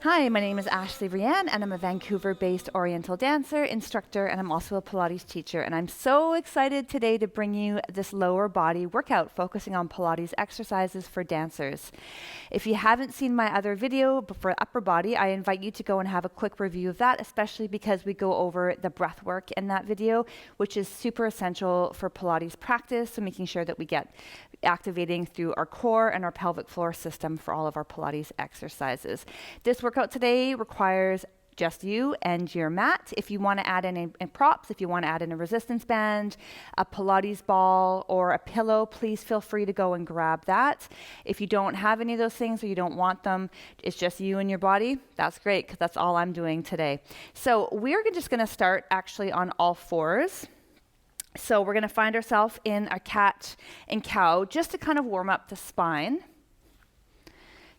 Hi, my name is Ashley Rhianne, and I'm a Vancouver-based Oriental dancer, instructor, and I'm also a Pilates teacher. And I'm so excited today to bring you this lower body workout focusing on Pilates exercises for dancers. If you haven't seen my other video for upper body, I invite you to go and have a quick review of that, especially because we go over the breath work in that video, which is super essential for Pilates practice, so making sure that we get activating through our core and our pelvic floor system for all of our Pilates exercises. This workout today requires just you and your mat. If you want to add in props, if you want to add in a resistance band, a Pilates ball, or a pillow, please feel free to go and grab that. If you don't have any of those things or you don't want them, it's just you and your body, that's great, because that's all I'm doing today. So we're just going to start actually on all fours. So we're going to find ourselves in a cat and cow just to kind of warm up the spine.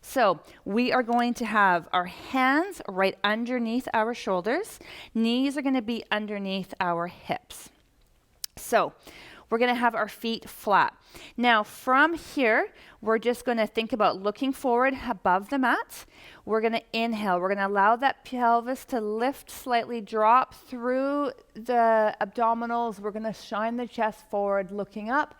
So we are going to have our hands right underneath our shoulders. Knees are going to be underneath our hips. So we're going to have our feet flat. Now from here, we're just going to think about looking forward above the mat. We're going to inhale. We're going to allow that pelvis to lift slightly, drop through the abdominals. We're going to shine the chest forward, looking up.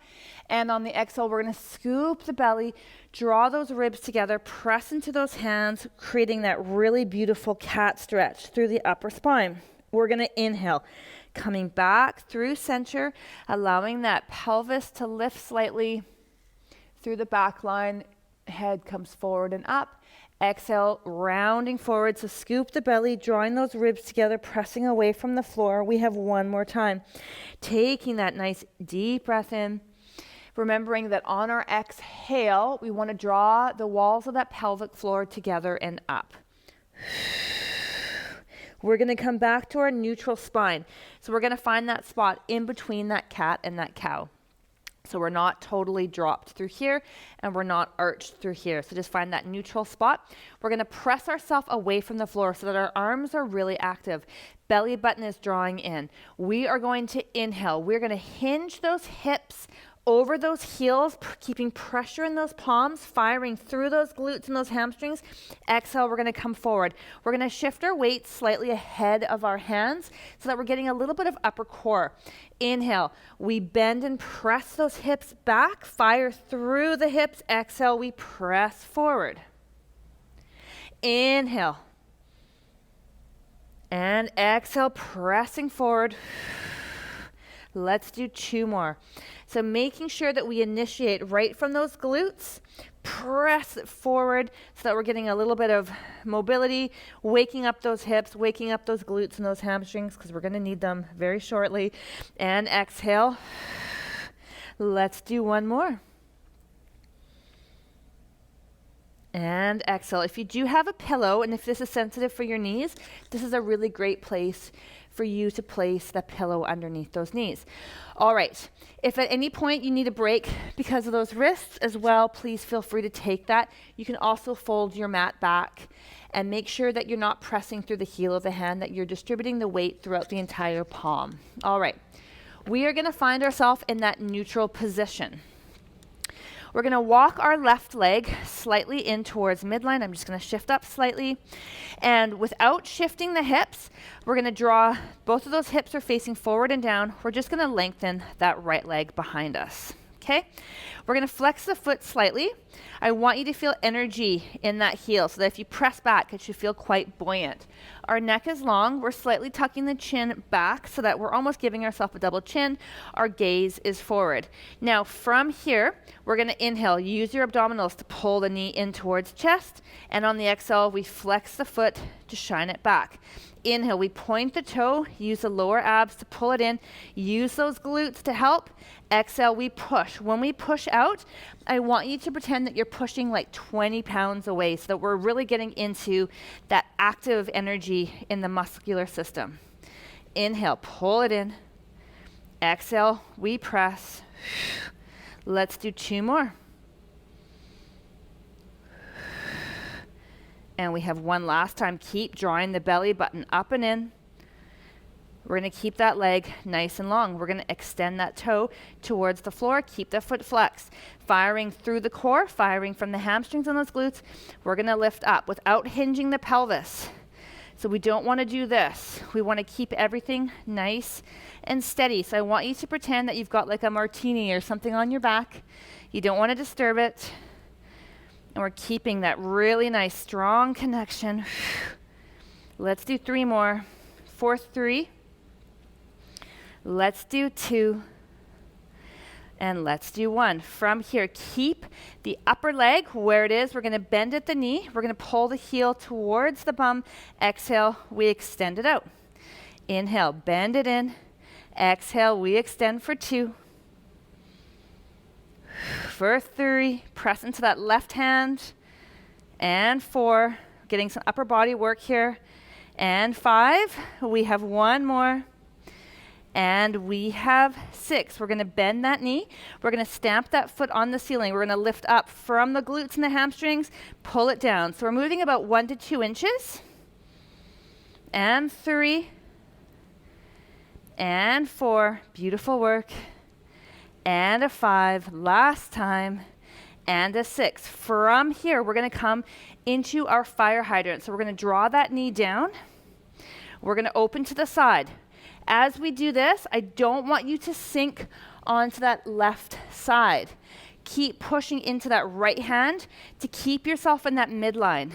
And on the exhale, we're going to scoop the belly, draw those ribs together, press into those hands, creating that really beautiful cat stretch through the upper spine. We're going to inhale, coming back through center, allowing that pelvis to lift slightly through the back line. Head comes forward and up. Exhale, rounding forward. So scoop the belly, drawing those ribs together, pressing away from the floor. We have one more time. Taking that nice deep breath in. Remembering that on our exhale, we want to draw the walls of that pelvic floor together and up. We're going to come back to our neutral spine. So we're going to find that spot in between that cat and that cow. So we're not totally dropped through here and we're not arched through here. So just find that neutral spot. We're going to press ourselves away from the floor so that our arms are really active. Belly button is drawing in. We are going to inhale. We're going to hinge those hips over those heels, keeping pressure in those palms, firing through those glutes and those hamstrings. Exhale, we're going to come forward. We're going to shift our weight slightly ahead of our hands so that we're getting a little bit of upper core. Inhale, we bend and press those hips back, fire through the hips. Exhale, we press forward. Inhale. And exhale, pressing forward. Let's do 2 more. So making sure that we initiate right from those glutes, press it forward so that we're getting a little bit of mobility, waking up those hips, waking up those glutes and those hamstrings because we're going to need them very shortly. And exhale. Let's do 1 more. And exhale. If you do have a pillow, and if this is sensitive for your knees, this is a really great place for you to place the pillow underneath those knees. All right. If at any point you need a break because of those wrists as well, please feel free to take that. You can also fold your mat back and make sure that you're not pressing through the heel of the hand, that you're distributing the weight throughout the entire palm. All right. We are going to find ourselves in that neutral position. We're going to walk our left leg slightly in towards midline. I'm just going to shift up slightly. And without shifting the hips, we're going to draw, both of those hips are facing forward and down. We're just going to lengthen that right leg behind us. Okay? We're going to flex the foot slightly. I want you to feel energy in that heel so that if you press back, it should feel quite buoyant. Our neck is long. We're slightly tucking the chin back so that we're almost giving ourselves a double chin. Our gaze is forward. Now from here, we're going to inhale. Use your abdominals to pull the knee in towards chest. And on the exhale, we flex the foot to shine it back. Inhale, we point the toe, use the lower abs to pull it in, use those glutes to help. Exhale, we push. When we push out, I want you to pretend that you're pushing like 20 pounds away so that we're really getting into that active energy in the muscular system. Inhale, pull it in. Exhale, we press. Let's do 2 more. And we have one last time. Keep drawing the belly button up and in. We're going to keep that leg nice and long. We're going to extend that toe towards the floor. Keep the foot flexed. Firing through the core, firing from the hamstrings and those glutes. We're going to lift up without hinging the pelvis. So we don't want to do this. We want to keep everything nice and steady. So I want you to pretend that you've got like a martini or something on your back. You don't want to disturb it. And we're keeping that really nice, strong connection. Let's do 3 more. 4, 3. Let's do 2. And let's do 1. From here, keep the upper leg where it is. We're going to bend at the knee. We're going to pull the heel towards the bum. Exhale, we extend it out. Inhale, bend it in. Exhale, we extend for 2. For 3, press into that left hand. And 4, getting some upper body work here. And 5, we have 1 more. And we have 6. We're going to bend that knee. We're going to stamp that foot on the ceiling. We're going to lift up from the glutes and the hamstrings, pull it down. So we're moving about 1 to 2 inches. And 3. And 4. Beautiful work. And a 5. Last time. And a 6. From here, we're going to come into our fire hydrant. So we're going to draw that knee down. We're going to open to the side. As we do this, I don't want you to sink onto that left side. Keep pushing into that right hand to keep yourself in that midline.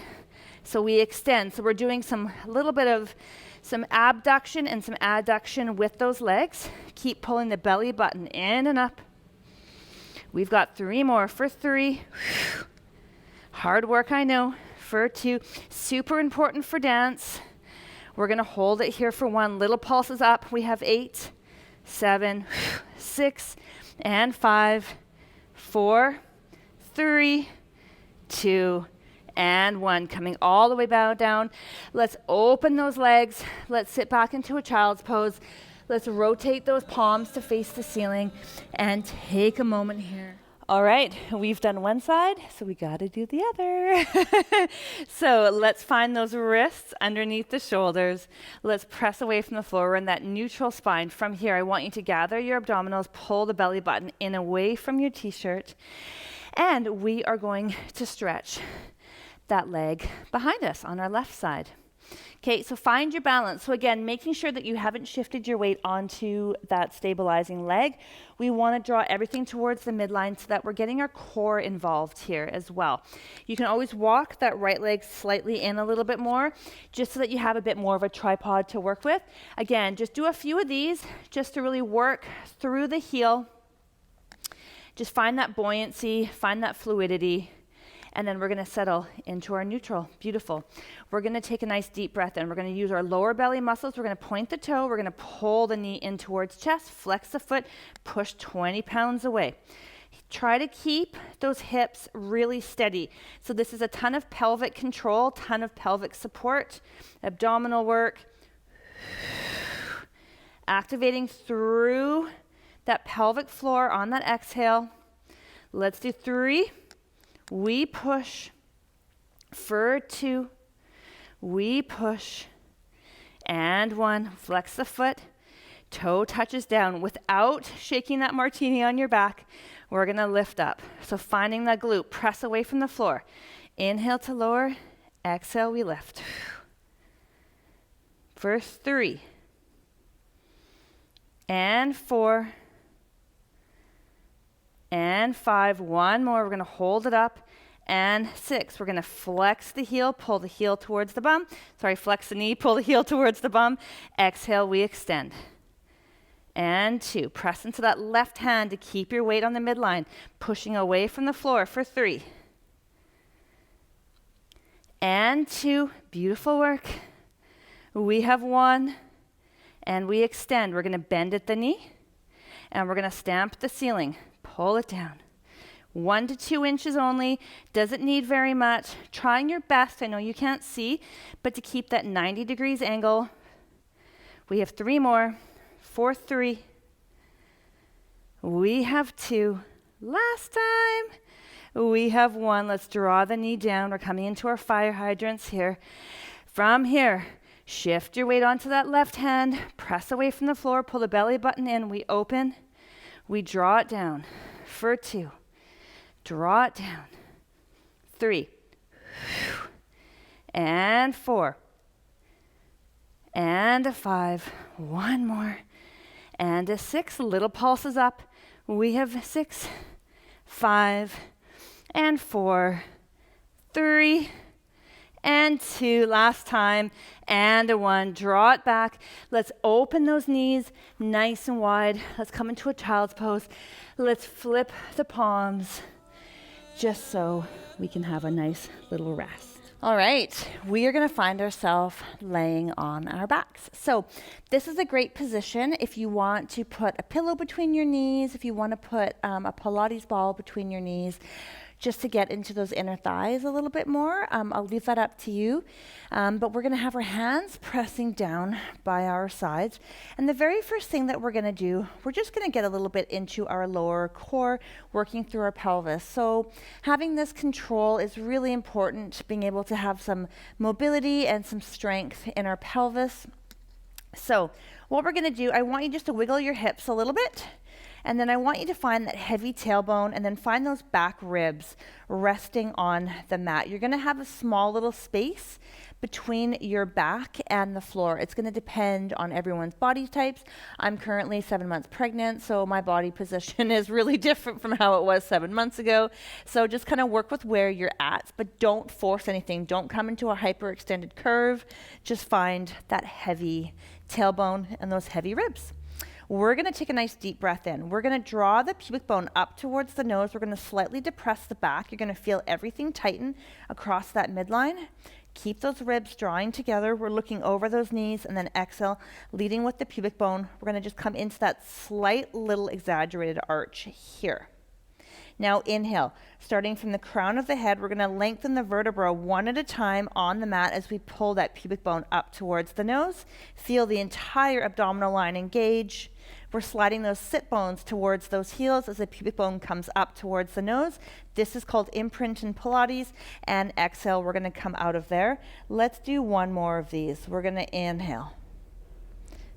So we extend. So we're doing some little bit of some abduction and some adduction with those legs. Keep pulling the belly button in and up. We've got 3 more. For 3. Hard work, I know. For 2. Super important for dance. We're going to hold it here for 1. Little pulses up. We have 8, 7, 6, and 5, 4, 3, 2, and 1. Coming all the way down. Let's open those legs. Let's sit back into a child's pose. Let's rotate those palms to face the ceiling and take a moment here. All right, we've done one side, so we got to do the other. So let's find those wrists underneath the shoulders. Let's press away from the floor. We're in that neutral spine. From here, I want you to gather your abdominals, pull the belly button in away from your t-shirt, and we are going to stretch that leg behind us on our left side. Okay, so find your balance. So again, making sure that you haven't shifted your weight onto that stabilizing leg. We want to draw everything towards the midline so that we're getting our core involved here as well. You can always walk that right leg slightly in a little bit more, just so that you have a bit more of a tripod to work with. Again, just do a few of these just to really work through the heel. Just find that buoyancy, find that fluidity. And then we're going to settle into our neutral. Beautiful. We're going to take a nice deep breath in. We're going to use our lower belly muscles. We're going to point the toe. We're going to pull the knee in towards chest, flex the foot, push 20 pounds away. Try to keep those hips really steady. So this is a ton of pelvic control, ton of pelvic support, abdominal work. Activating through that pelvic floor on that exhale. Let's do 3. We push. For 2. We push. And 1. Flex the foot. Toe touches down. Without shaking that martini on your back, we're going to lift up. So finding that glute. Press away from the floor. Inhale to lower. Exhale, we lift. For 3. And 4. And 5, 1 more. We're going to hold it up. And 6, we're going to flex the heel, pull the heel towards the bum. Flex the knee, pull the heel towards the bum. Exhale, we extend. And 2, press into that left hand to keep your weight on the midline, pushing away from the floor for 3. And 2, beautiful work. We have 1, and we extend. We're going to bend at the knee, and we're going to stamp the ceiling. Pull it down. 1 to 2 inches only. Doesn't need very much. Trying your best, I know you can't see, but to keep that 90 degrees angle. We have 3 more. For 3. We have 2. Last time. We have 1. Let's draw the knee down. We're coming into our fire hydrants here. From here, Shift your weight onto that left hand, press away from the floor, pull the belly button in, we open, we draw it down for 2, draw it down, 3, and 4, and a 5, one more, and a 6, little pulses up, we have 6, 5, and 4, 3, and 2, last time, and a 1, draw it back. Let's open those knees nice and wide. Let's come into a child's pose. Let's flip the palms just so we can have a nice little rest. All right, we are gonna find ourselves laying on our backs. So this is a great position if you want to put a pillow between your knees, if you wanna put a Pilates ball between your knees, just to get into those inner thighs a little bit more. I'll leave that up to you. But we're gonna have our hands pressing down by our sides. And the very first thing that we're gonna do, we're just gonna get a little bit into our lower core, working through our pelvis. So having this control is really important, being able to have some mobility and some strength in our pelvis. So what we're gonna do, I want you just to wiggle your hips a little bit. And then I want you to find that heavy tailbone and then find those back ribs resting on the mat. You're gonna have a small little space between your back and the floor. It's gonna depend on everyone's body types. I'm currently 7 months pregnant, so my body position is really different from how it was 7 months ago. So just kind of work with where you're at, but don't force anything. Don't come into a hyperextended curve. Just find that heavy tailbone and those heavy ribs. We're gonna take a nice deep breath in. We're gonna draw the pubic bone up towards the nose. We're gonna slightly depress the back. You're gonna feel everything tighten across that midline. Keep those ribs drawing together. We're looking over those knees and then exhale, leading with the pubic bone. We're gonna just come into that slight little exaggerated arch here. Now inhale, starting from the crown of the head, we're gonna lengthen the vertebra one at a time on the mat as we pull that pubic bone up towards the nose. Feel the entire abdominal line engage. We're sliding those sit bones towards those heels as the pubic bone comes up towards the nose. This is called imprint in Pilates. And exhale, we're gonna come out of there. Let's do one more of these. We're gonna inhale.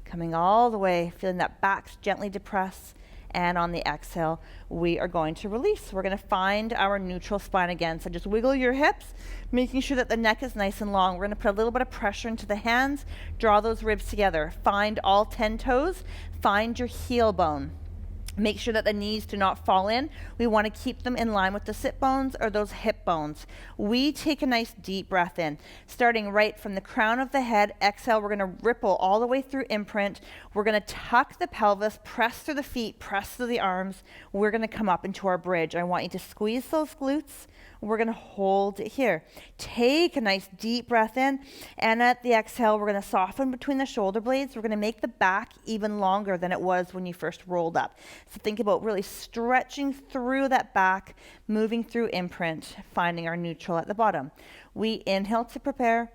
Coming all the way, feeling that back gently depress. And on the exhale, we are going to release. We're gonna find our neutral spine again. So just wiggle your hips, making sure that the neck is nice and long. We're gonna put a little bit of pressure into the hands, draw those ribs together. Find all 10 toes, find your heel bone. Make sure that the knees do not fall in. We want to keep them in line with the sit bones or those hip bones. We take a nice deep breath in, starting right from the crown of the head. Exhale, we're going to ripple all the way through imprint. We're going to tuck the pelvis, press through the feet, press through the arms. We're going to come up into our bridge. I want you to squeeze those glutes. We're going to hold it here. Take a nice deep breath in, and at the exhale, we're going to soften between the shoulder blades. We're going to make the back even longer than it was when you first rolled up. So think about really stretching through that back, moving through imprint, finding our neutral at the bottom. We inhale to prepare.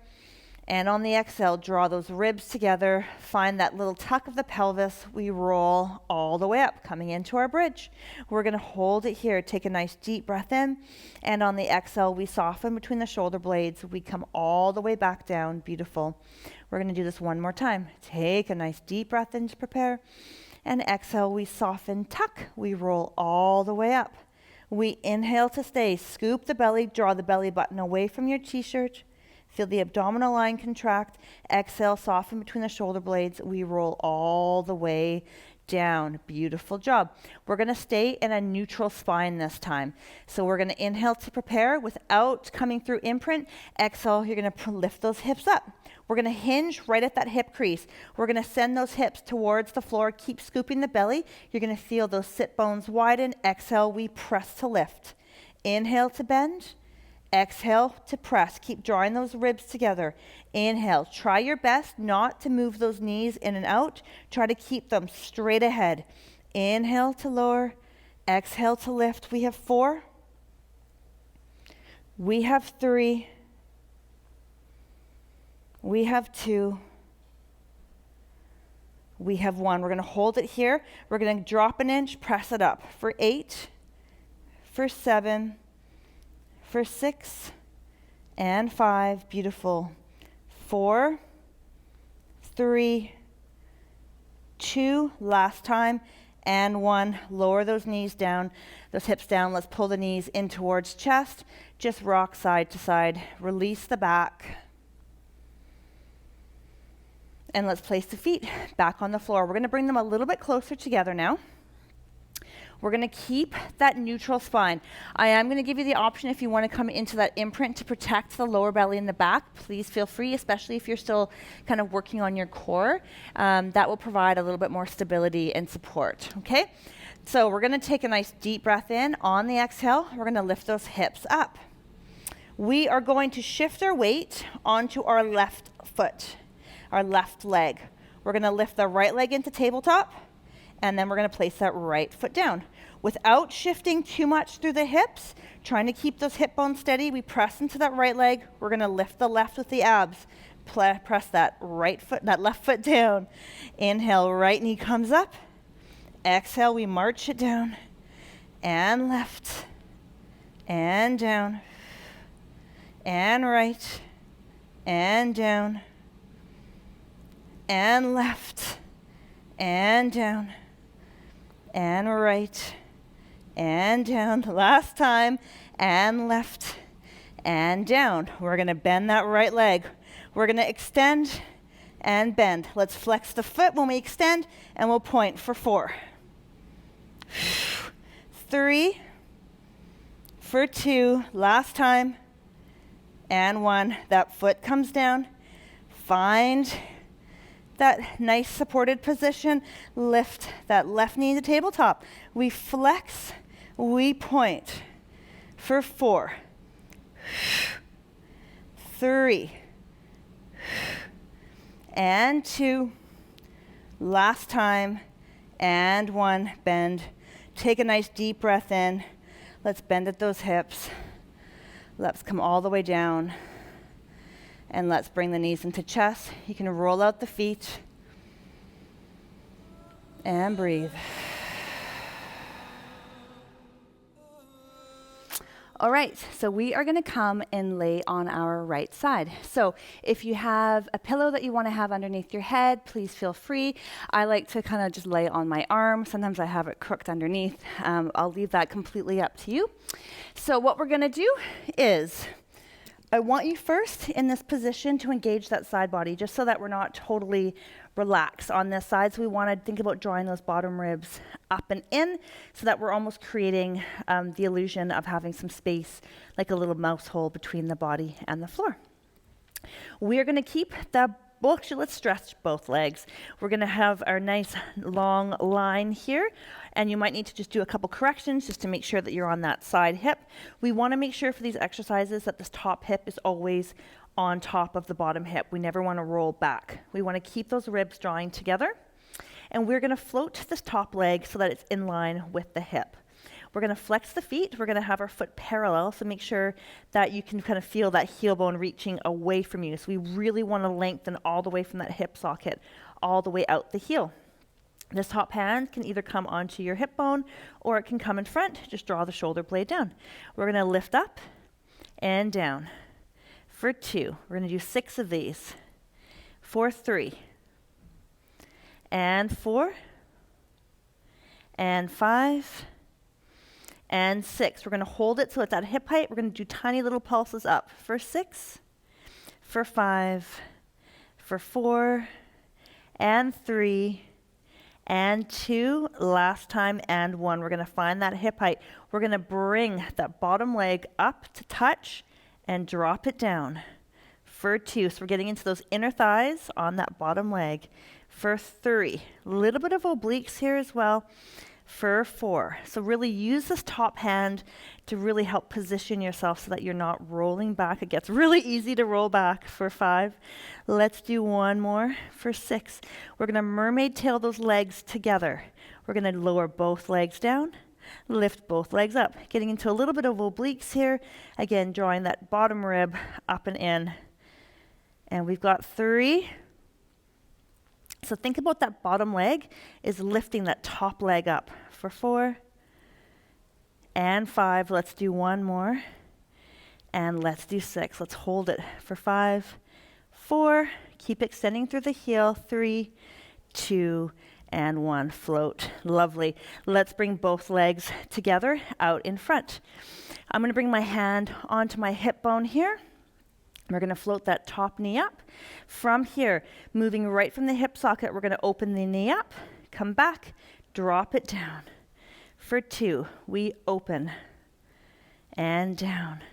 And on the exhale, draw those ribs together, find that little tuck of the pelvis. We roll all the way up, coming into our bridge. We're gonna hold it here, take a nice deep breath in, and on the exhale, we soften between the shoulder blades. We come all the way back down, beautiful. We're gonna do this one more time. Take a nice deep breath in to prepare, and exhale, we soften, tuck. We roll all the way up. We inhale to stay, scoop the belly, draw the belly button away from your t-shirt. Feel the abdominal line contract. Exhale, soften between the shoulder blades. We roll all the way down. Beautiful job. We're going to stay in a neutral spine this time. So we're going to inhale to prepare without coming through imprint. Exhale, you're going to lift those hips up. We're going to hinge right at that hip crease. We're going to send those hips towards the floor. Keep scooping the belly. You're going to feel those sit bones widen. Exhale, we press to lift. Inhale to bend. Exhale to press. Keep drawing those ribs together. Inhale. Try your best not to move those knees in and out. Try to keep them straight ahead. Inhale to lower. Exhale to lift. We have 4. We have 3. We have 2. We have 1. We're going to hold it here. We're going to drop an inch, press it up for 8, for 7, for 6 and 5, beautiful, 4 3, 2, last time, and 1. Lower those knees down, those hips down. Let's pull the knees in towards chest. Just rock side to side. Release the back. And let's place the feet back on the floor. We're going to bring them a little bit closer together now. We're going to keep that neutral spine. I am going to give you the option if you want to come into that imprint to protect the lower belly and the back. Please feel free, especially if you're still kind of working on your core. That will provide a little bit more stability and support, okay? So we're going to take a nice deep breath in. On the exhale, we're going to lift those hips up. We are going to shift our weight onto our left foot, our left leg. We're going to lift the right leg into tabletop, and then we're going to place that right foot down. Without shifting too much through the hips, trying to keep those hip bones steady, we press into that right leg. We're going to lift the left with the abs. Press that right foot, that left foot down. Inhale, right knee comes up. Exhale, we march it down. And left. And down. And right. And down. And left. And down. And right, and down. Last time, and left, and down. We're going to bend that right leg. We're going to extend and bend. Let's flex the foot when we extend, and we'll point for 4. 3, for 2, last time, and 1. That foot comes down. Find that nice supported position. Lift that left knee to tabletop. We flex, we point for 4, 3, and 2, last time, and 1. Bend. Take a nice deep breath in. Let's bend at those hips. Let's come all the way down. And let's bring the knees into chest. You can roll out the feet and breathe. All right, so we are going to come and lay on our right side. So if you have a pillow that you want to have underneath your head, please feel free. I like to kind of just lay on my arm. Sometimes I have it crooked underneath. I'll leave that completely up to you. So what we're going to do is, I want you first in this position to engage that side body, just so that we're not totally relaxed on this side. So we want to think about drawing those bottom ribs up and in, so that we're almost creating the illusion of having some space, like a little mouse hole between the body and the floor. We are going to keep well, actually, let's stretch both legs. We're going to have our nice long line here, and you might need to just do a couple corrections just to make sure that you're on that side hip. We want to make sure for these exercises that this top hip is always on top of the bottom hip. We never want to roll back. We want to keep those ribs drawing together, and we're going to float this top leg so that it's in line with the hip. We're going to flex the feet. We're going to have our foot parallel, so make sure that you can kind of feel that heel bone reaching away from you. So we really want to lengthen all the way from that hip socket, all the way out the heel. This top hand can either come onto your hip bone, or it can come in front. Just draw the shoulder blade down. We're going to lift up and down for 2. We're going to do 6 of these. For 3. And 4. And 5. And 6. We're going to hold it so it's at hip height. We're going to do tiny little pulses up. For 6, for 5, for 4, and 3, and 2, last time, and 1. We're going to find that hip height. We're going to bring that bottom leg up to touch and drop it down. For 2, so we're getting into those inner thighs on that bottom leg. For 3, a little bit of obliques here as well. For 4. So really use this top hand to really help position yourself so that you're not rolling back. It gets really easy to roll back. For 5. Let's do one more. For 6. We're going to mermaid tail those legs together. We're going to lower both legs down, lift both legs up, getting into a little bit of obliques here. Again, drawing that bottom rib up and in. And we've got 3. So think about that bottom leg is lifting that top leg up. For 4 and 5. Let's do one more. And let's do 6. Let's hold it for 5, 4. Keep extending through the heel. 3, 2, and 1. Float. Lovely. Let's bring both legs together out in front. I'm going to bring my hand onto my hip bone here. We're going to float that top knee up. From here, moving right from the hip socket, we're going to open the knee up, come back, drop it down. For 2, we open and down.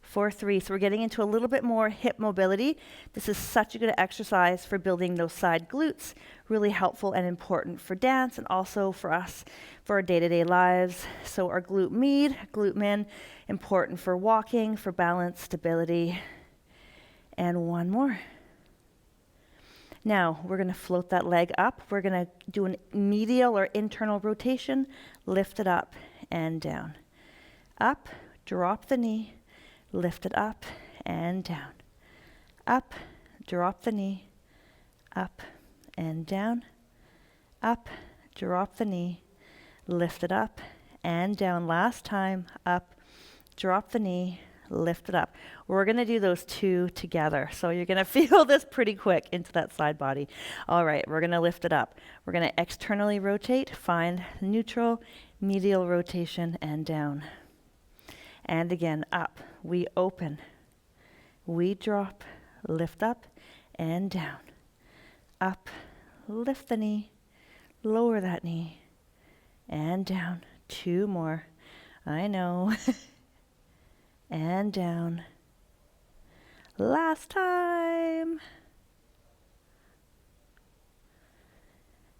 For 3, so we're getting into a little bit more hip mobility. This is such a good exercise for building those side glutes. Really helpful and important for dance and also for us for our day-to-day lives. So our glute med, glute min, important for walking, for balance, stability. And 1 more. Now, we're going to float that leg up. We're going to do a medial or internal rotation. Lift it up and down. Up, drop the knee, lift it up and down. Up, drop the knee, up and down. Up, drop the knee, lift it up and down. Last time, up, drop the knee, lift it up. We're going to do those 2 together. So you're going to feel this pretty quick into that side body. All right, we're going to lift it up. We're going to externally rotate, find neutral, medial rotation, and down. And again, up. We open. We drop, lift up, and down. Up, lift the knee, lower that knee, and down. 2 more. I know. And down. Last time.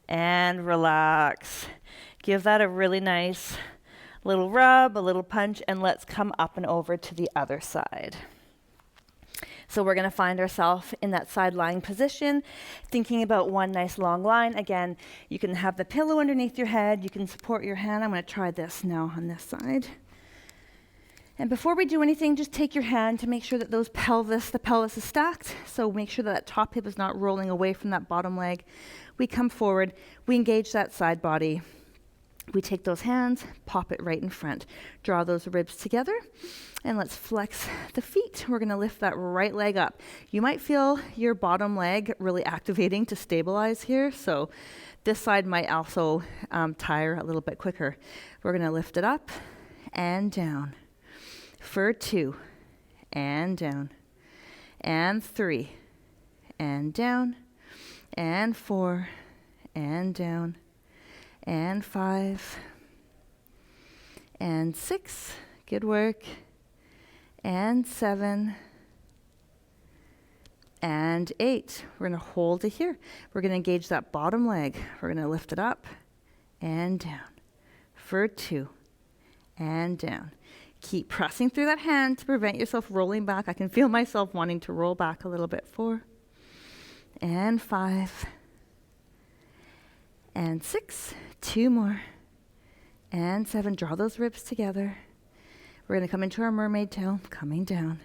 And relax. Give that a really nice little rub, a little punch, and let's come up and over to the other side. So we're going to find ourselves in that side lying position, thinking about one nice long line. Again, you can have the pillow underneath your head. You can support your hand. I'm going to try this now on this side. And before we do anything, just take your hand to make sure that the pelvis is stacked. So make sure that top hip is not rolling away from that bottom leg. We come forward, we engage that side body. We take those hands, pop it right in front. Draw those ribs together, and let's flex the feet. We're gonna lift that right leg up. You might feel your bottom leg really activating to stabilize here, so this side might also tire a little bit quicker. We're gonna lift it up and down. For 2, and down, and 3, and down, and 4, and down, and 5, and 6, good work, and 7, and 8. We're going to hold it here. We're going to engage that bottom leg. We're going to lift it up and down. For 2, and down. Keep pressing through that hand to prevent yourself rolling back. I can feel myself wanting to roll back a little bit. 4, and 5, and 6. 2 more, and 7. Draw those ribs together. We're going to come into our mermaid tail, coming down.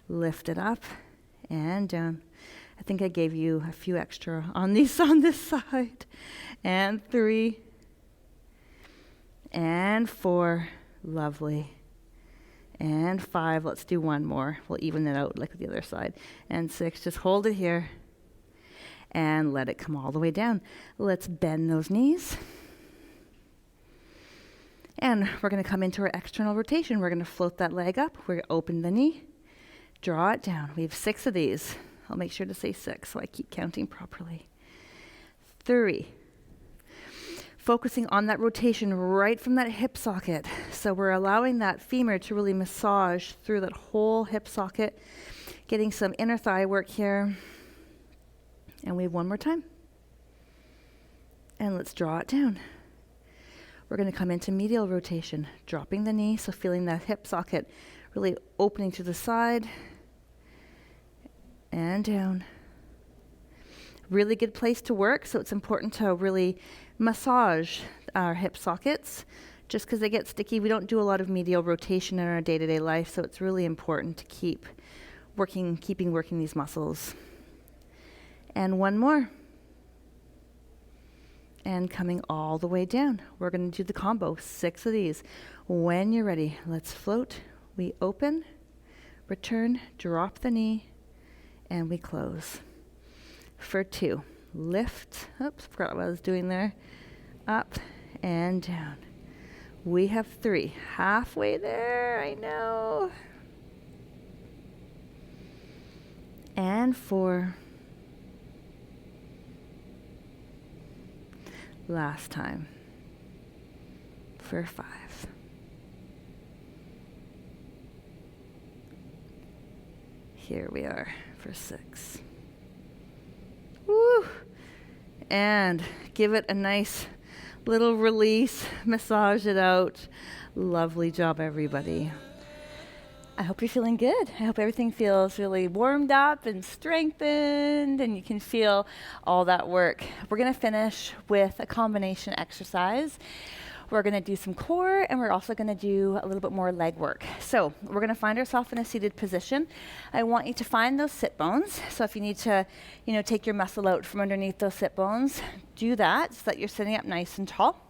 Lift it up and down. I think I gave you a few extra on this side. And 3, and 4. Lovely. And 5, let's do 1 more. We'll even it out like the other side. And 6, just hold it here. And let it come all the way down. Let's bend those knees. And we're going to come into our external rotation. We're going to float that leg up. We're going to open the knee. Draw it down. We have 6 of these. I'll make sure to say 6 so I keep counting properly. 3. Focusing on that rotation right from that hip socket. So we're allowing that femur to really massage through that whole hip socket, getting some inner thigh work here. And we have 1 more time. And let's draw it down. We're going to come into medial rotation, dropping the knee, so feeling that hip socket really opening to the side and down. Really good place to work, so it's important to really massage our hip sockets. Just because they get sticky, we don't do a lot of medial rotation in our day-to-day life, so it's really important to keep working these muscles. And 1 more. And coming all the way down. We're going to do the combo, 6 of these. When you're ready, let's float. We open, return, drop the knee, and we close. for 2. Lift. Oops, forgot what I was doing there. Up and down. We have 3. Halfway there, I know. And 4. Last time. For 5. Here we are for 6. Woo! And give it a nice little release. Massage it out. Lovely job, everybody. I hope you're feeling good. I hope everything feels really warmed up and strengthened, and you can feel all that work. We're going to finish with a combination exercise. We're going to do some core, and we're also going to do a little bit more leg work. So we're going to find ourselves in a seated position. I want you to find those sit bones. So if you need to, take your muscle out from underneath those sit bones, do that so that you're sitting up nice and tall.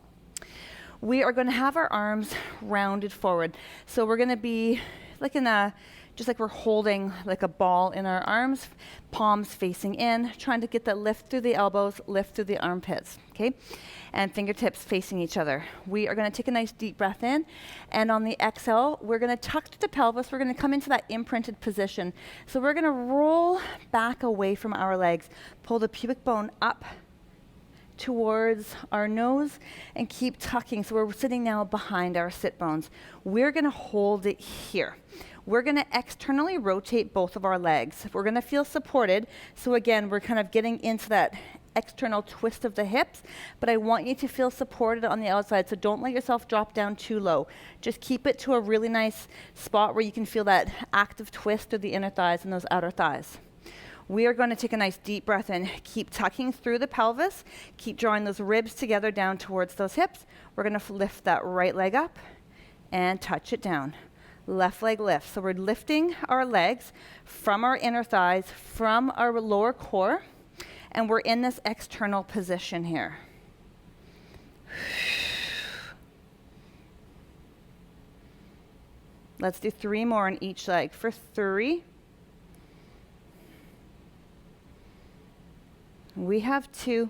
We are going to have our arms rounded forward. So we're going to be like just like we're holding like a ball in our arms, palms facing in, trying to get that lift through the elbows, lift through the armpits, okay? And fingertips facing each other. We are going to take a nice deep breath in, and on the exhale, we're going to tuck to the pelvis. We're going to come into that imprinted position. So we're going to roll back away from our legs, pull the pubic bone up towards our nose, and keep tucking. So we're sitting now behind our sit bones. We're going to hold it here. We're going to externally rotate both of our legs. We're going to feel supported. So again, we're kind of getting into that external twist of the hips, but I want you to feel supported on the outside. So don't let yourself drop down too low. Just keep it to a really nice spot where you can feel that active twist of the inner thighs and those outer thighs. We are going to take a nice deep breath in. Keep tucking through the pelvis. Keep drawing those ribs together down towards those hips. We're going to lift that right leg up and touch it down. Left leg lifts. So we're lifting our legs from our inner thighs, from our lower core, and we're in this external position here. Let's do 3 more on each leg. For 3. We have 2.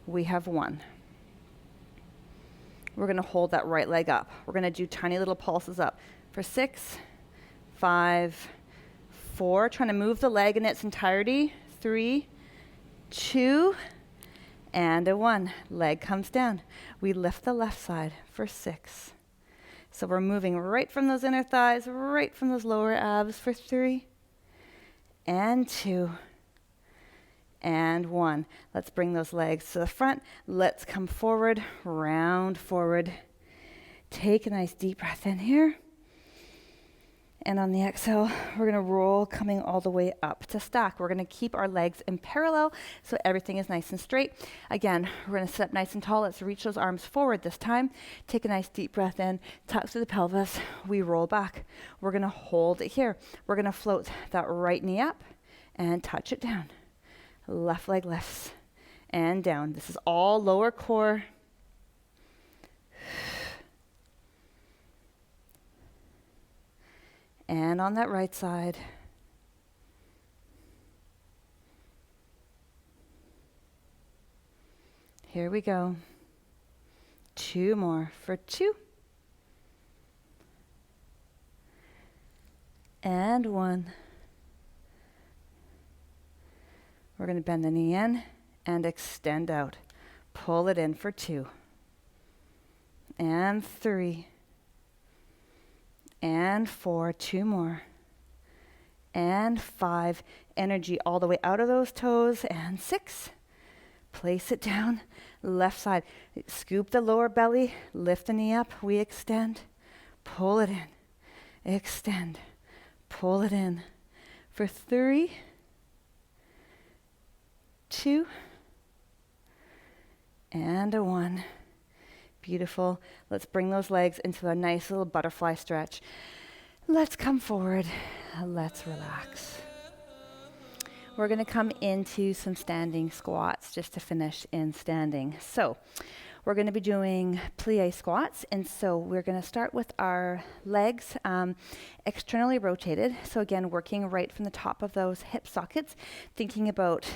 We have 1. We're going to hold that right leg up. We're going to do tiny little pulses up. For 6, 5, 4. Trying to move the leg in its entirety. 3, 2, and a 1. Leg comes down. We lift the left side for 6. So we're moving right from those inner thighs, right from those lower abs for 3, and 2, and 1. Let's bring those legs to the front. Let's come forward, round forward. Take a nice deep breath in here. And on the exhale, we're going to roll, coming all the way up to stack. We're going to keep our legs in parallel so everything is nice and straight. Again, we're going to sit up nice and tall. Let's reach those arms forward this time. Take a nice deep breath in, tuck through the pelvis. We roll back. We're going to hold it here. We're going to float that right knee up and touch it down. Left leg lifts and down. This is all lower core. And on that right side. Here we go. 2 more for 2. And 1. We're going to bend the knee in and extend out. Pull it in for 2. And 3. And 4, 2 more. And 5, energy all the way out of those toes. And 6, place it down, left side. Scoop the lower belly, lift the knee up, we extend, pull it in, extend, pull it in. For 3, 2, and a 1. Beautiful. Let's bring those legs into a nice little butterfly stretch. Let's come forward. Let's relax. We're going to come into some standing squats just to finish in standing. So We're going to be doing plie squats, and so we're going to start with our legs externally rotated. So again, working right from the top of those hip sockets, thinking about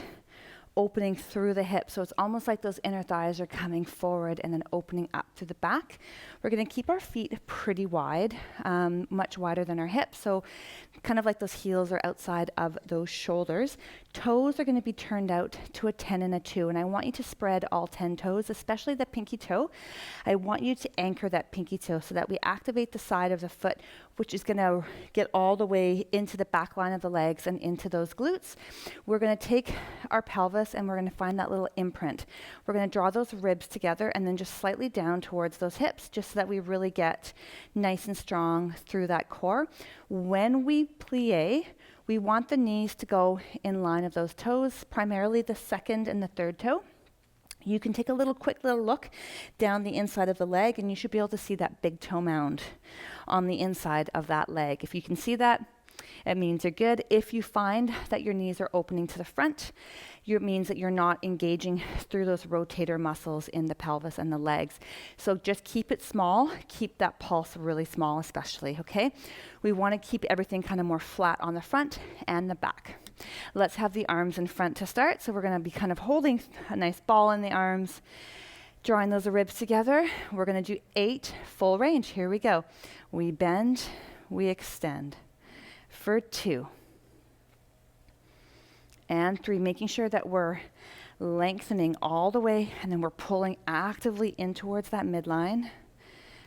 opening through the hips. So it's almost like those inner thighs are coming forward and then opening up to the back. We're going to keep our feet pretty wide, much wider than our hips. So kind of like those heels are outside of those shoulders. Toes are going to be turned out to a 10 and a 2. And I want you to spread all 10 toes, especially the pinky toe. I want you to anchor that pinky toe so that we activate the side of the foot, which is going to get all the way into the back line of the legs and into those glutes. We're going to take our pelvis and we're going to find that little imprint. We're going to draw those ribs together and then just slightly down towards those hips, just so that we really get nice and strong through that core. When we plie, we want the knees to go in line of those toes, primarily the second and the third toe. You can take a quick little look down the inside of the leg, and you should be able to see that big toe mound on the inside of that leg. If you can see that, it means you're good. If you find that your knees are opening to the front, it means that you're not engaging through those rotator muscles in the pelvis and the legs. So just keep it small. Keep that pulse really small, especially, okay? We want to keep everything kind of more flat on the front and the back. Let's have the arms in front to start. So we're going to be kind of holding a nice ball in the arms, drawing those ribs together. We're going to do 8 full range. Here we go. We bend, we extend for 2 and 3, making sure that we're lengthening all the way, and then we're pulling actively in towards that midline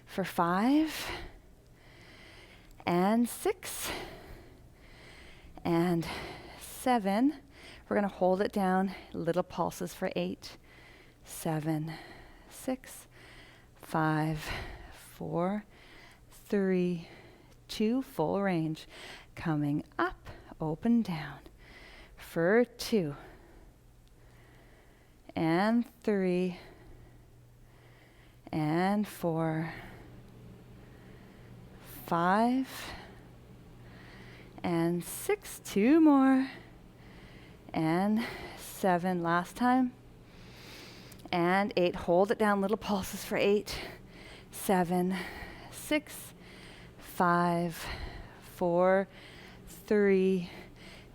for 5 and 6 and 7. We're going to hold it down, little pulses for 8, 7, 6, 5, 4, 3, 2, full range. Coming up, open, down for 2 and 3 and 4, 5 and 6, 2 more, and 7, last time, and 8. Hold it down, little pulses for 8, 7, 6, 5, 4, 3,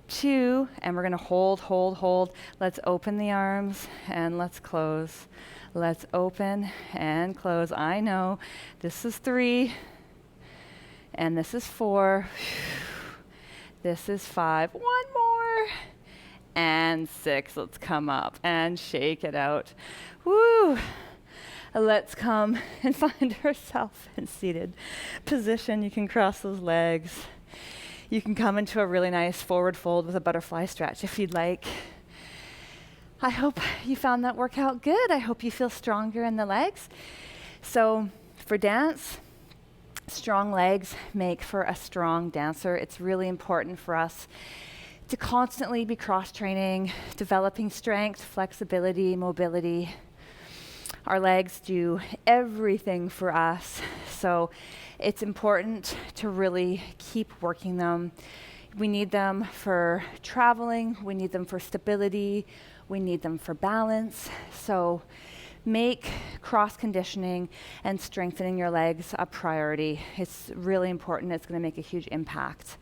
2, and we're going to hold. Let's open the arms and let's close. Let's open and close. I know this is 3 and this is 4. This is 5. 1 more and 6. Let's come up and shake it out. Woo! Let's come and find ourselves in seated position. You can cross those legs. You can come into a really nice forward fold with a butterfly stretch if you'd like. I hope you found that workout good. I hope you feel stronger in the legs. So for dance, strong legs make for a strong dancer. It's really important for us to constantly be cross-training, developing strength, flexibility, mobility. Our legs do everything for us, so it's important to really keep working them. We need them for traveling, we need them for stability, we need them for balance. So make cross-conditioning and strengthening your legs a priority. It's really important. It's going to make a huge impact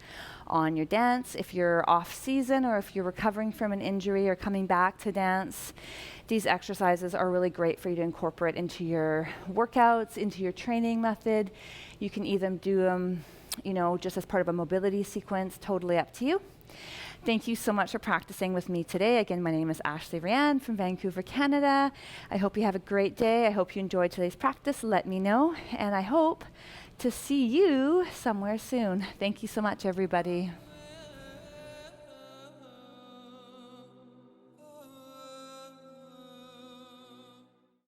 on your dance. If you're off season or if you're recovering from an injury or coming back to dance, these exercises are really great for you to incorporate into your workouts, into your training method. You can even do them, just as part of a mobility sequence, totally up to you. Thank you so much for practicing with me today. Again, my name is Rhianne from Vancouver, Canada. I hope you have a great day. I hope you enjoyed today's practice. Let me know, and I hope to see you somewhere soon. Thank you so much, everybody.